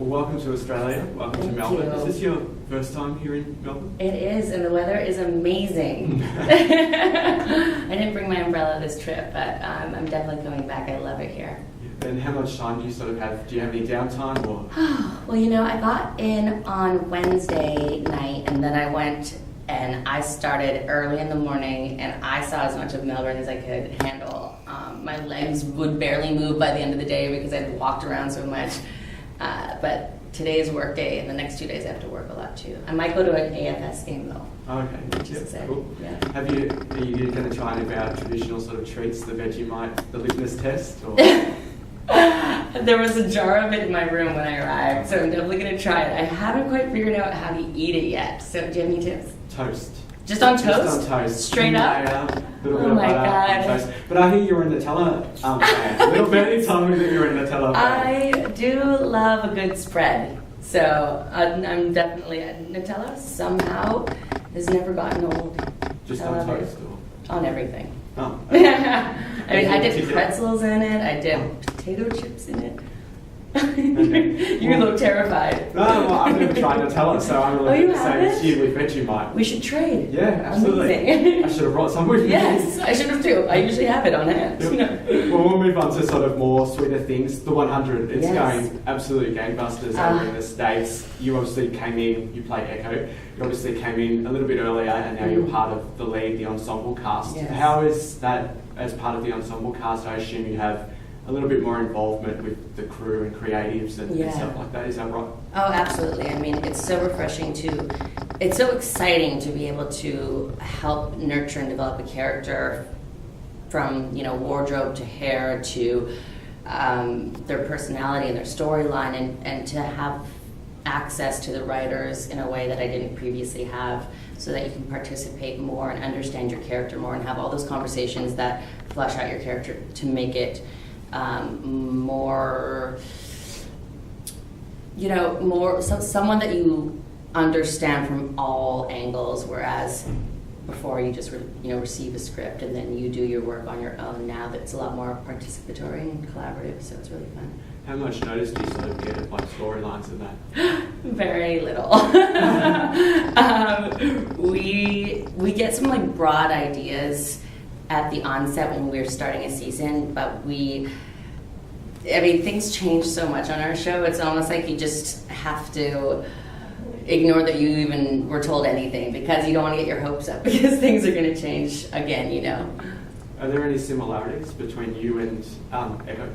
Well, welcome to Australia. Welcome to Melbourne. Is this your first time here in Melbourne? It is, and the weather is amazing. I didn't bring my umbrella this trip, but I'm definitely coming back. I love it here. And how much time do you sort of have? Do you have any downtime? Or? Well, you know, I got in on Wednesday night, and then I went and I started early in the morning, and I saw as much of Melbourne as I could handle. My legs would barely move by the end of the day because I'd walked around so much. But today's work day, and the next 2 days I have to work a lot too. I might go to an AFS game though. Okay, which is exciting. Cool. Yeah. Are you going to try and about traditional sort of treats, the Vegemite, the litmus test? Or? There was a jar of it in my room when I arrived, so I'm definitely going to try it. I haven't quite figured out how to eat it yet. So do you have any tips? Toast. Just on toast? Just on toast. Straight up? Oh my God. But I hear you're a Nutella fan. Little Betty told me that you're a Nutella fan. I do love a good spread. So I'm definitely Nutella somehow has never gotten old. Just on toast? Or? On everything. Oh. I mean, I dip pretzels in it. I dip potato chips in it. Okay. You look terrified. No, well, I've never tried Nutella, so I'm a little bit the same as you with Vegemite. We should trade. Yeah, absolutely. Amazing. I should have brought some with me. Yes, I should have too. I usually have it on hand. Yep. Well, we'll move on to sort of more sweeter things. The 100, it's going absolutely gangbusters over in the States. You obviously came in, you played Echo. You obviously came in a little bit earlier, and now you're part of the lead, the ensemble cast. Yes. How is that, as part of the ensemble cast? I assume you have a little bit more involvement with the crew and creatives and stuff like that. Is that right? Oh, absolutely. I mean, it's so refreshing it's so exciting to be able to help nurture and develop a character from, you know, wardrobe to hair to their personality and their storyline, and to have access to the writers in a way that I didn't previously have, so that you can participate more and understand your character more and have all those conversations that flesh out your character to make it more, you know, someone that you understand from all angles, whereas before you just receive a script and then you do your work on your own. Now that's a lot more participatory and collaborative, so it's really fun. How much notice do you sort of get of like storylines and that? Very little. We get some like broad ideas at the onset when we're starting a season, but things change so much on our show. It's almost like you just have to ignore that you even were told anything, because you don't want to get your hopes up, because things are going to change again, you know. Are there any similarities between you and Echo?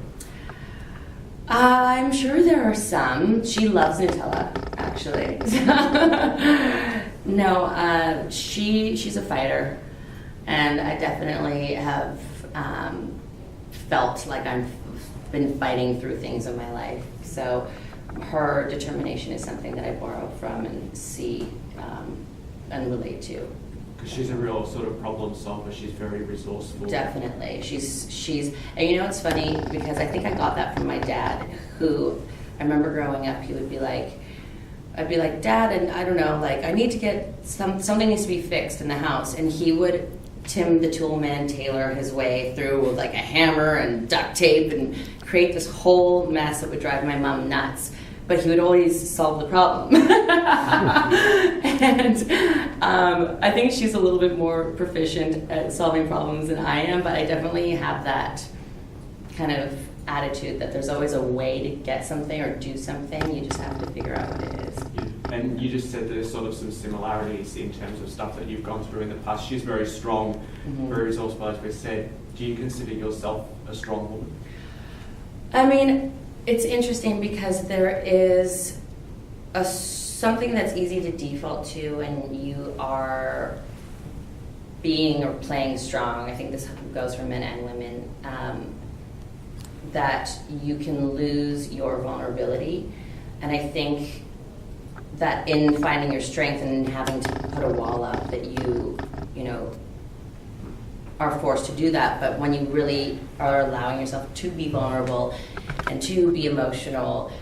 I'm sure there are some. She loves Nutella, actually. No, she's a fighter. And I definitely have felt like I've been fighting through things in my life. So her determination is something that I borrow from and see and relate to. Because she's a real sort of problem solver. She's very resourceful. Definitely. She's and you know, it's funny because I think I got that from my dad, who I remember growing up, he would be like, I'd be like, Dad, and I don't know, like I need to get something needs to be fixed in the house, and he would Tim the Toolman Taylor his way through with like a hammer and duct tape and create this whole mess that would drive my mom nuts. But he would always solve the problem. And I think she's a little bit more proficient at solving problems than I am, but I definitely have that kind of attitude that there's always a way to get something or do something. You just have to figure out what it is. And you just said there's sort of some similarities in terms of stuff that you've gone through in the past. She's very strong, very resourceful, as we said. Do you consider yourself a strong woman? I mean, it's interesting because there is something that's easy to default to when you are being or playing strong. I think this goes for men and women, that you can lose your vulnerability. And I think that in finding your strength and having to put a wall up, that you know, are forced to do that. But when you really are allowing yourself to be vulnerable and to be emotional,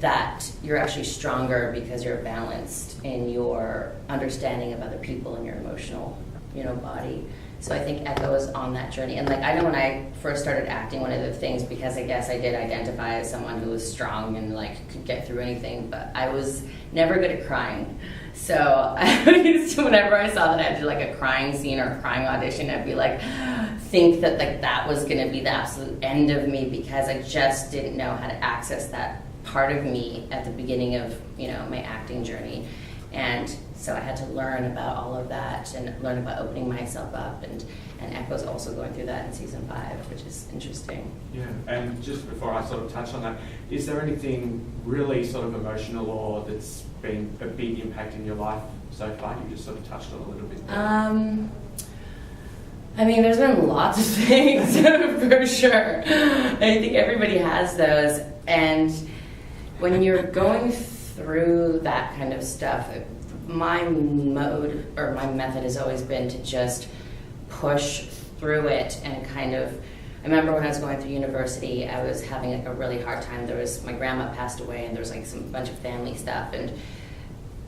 that you're actually stronger because you're balanced in your understanding of other people and your emotional, you know, body. So I think Echo is on that journey. And like, I know when I first started acting, one of the things, because I guess I did identify as someone who was strong and like could get through anything, but I was never good at crying. So I used to, whenever I saw that I had to do like a crying scene or a crying audition, I'd be like, think that like that was going to be the absolute end of me, because I just didn't know how to access that part of me at the beginning of, you know, my acting journey. And so I had to learn about all of that and learn about opening myself up, and Echo's also going through that in season 5, which is interesting. Yeah, and just before I sort of touch on that, is there anything really sort of emotional or that's been a big impact in your life so far? You just sort of touched on a little bit there. I mean, there's been lots of things for sure. I think everybody has those, and when you're going through that kind of stuff, my mode or my method has always been to just push through it and kind of, I remember when I was going through university, I was having like a really hard time. My grandma passed away, and there was like some bunch of family stuff, and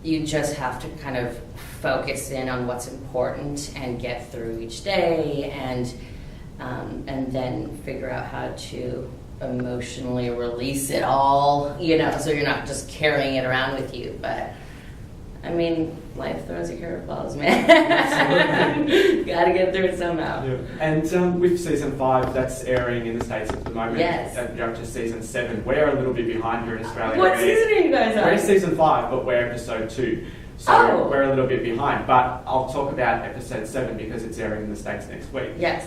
you just have to kind of focus in on what's important and get through each day, and then figure out how to emotionally release it all, you know, so you're not just carrying it around with you. But I mean, life throws you curveballs, man. Gotta get through it somehow. Yeah. And with season 5, that's airing in the States at the moment. Yes. You're up to season 7. We're a little bit behind here in Australia. What season are you guys on? We're season 5, but we're episode 2. So we're a little bit behind. But I'll talk about episode 7 because it's airing in the States next week. Yes.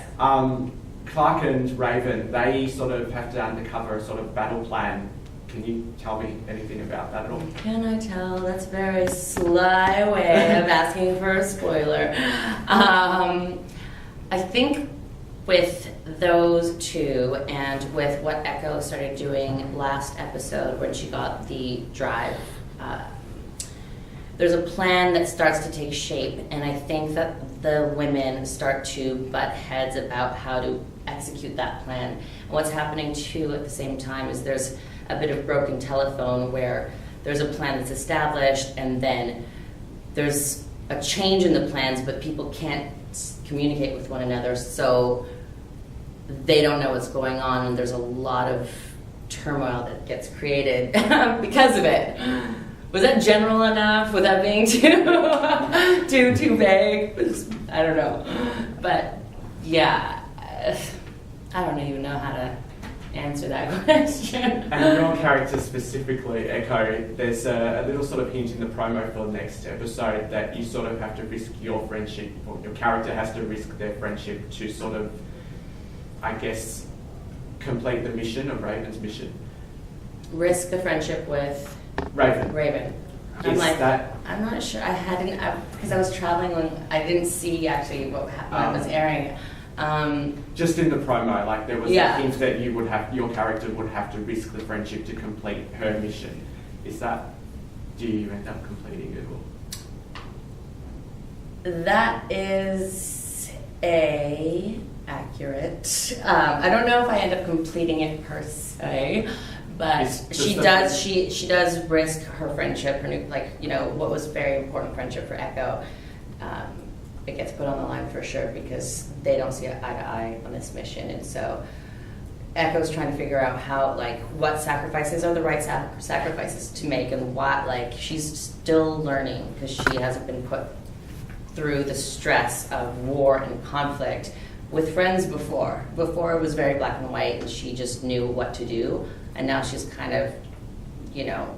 Clark and Raven, they sort of have to undercover a sort of battle plan. Can you tell me anything about that at all? Can I tell? That's a very sly way of asking for a spoiler. I think with those two, and with what Echo started doing last episode when she got the drive, there's a plan that starts to take shape, and I think that the women start to butt heads about how to execute that plan. And what's happening too at the same time is there's a bit of broken telephone where there's a plan that's established, and then there's a change in the plans, but people can't communicate with one another, so they don't know what's going on, and there's a lot of turmoil that gets created because of it. Was that general enough without being too vague? I don't know. But yeah, I don't even know how to answer that question. And your character specifically, Echo, there's a little sort of hint in the promo for the next episode that you sort of have to risk your friendship, or your character has to risk their friendship to sort of, I guess, complete the mission of Raven's mission. Risk the friendship with Raven. I'm not sure. I hadn't, because I was traveling when I didn't see actually what was airing. Just in the promo, like there was a hint that your character would have to risk the friendship to complete her mission. Do you end up completing it all? That is accurate. I don't know if I end up completing it per se, but she does risk her friendship, what was very important friendship for Echo. It gets put on the line for sure because they don't see eye to eye on this mission, and so Echo's trying to figure out how, what sacrifices are the right sacrifices to make, and what, she's still learning because she hasn't been put through the stress of war and conflict with friends before. Before it was very black and white, and she just knew what to do, and now she's kind of,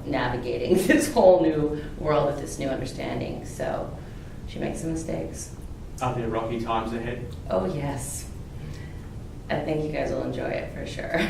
navigating this whole new world with this new understanding. So she makes some mistakes. Are there rocky times ahead? Oh, yes. I think you guys will enjoy it for sure.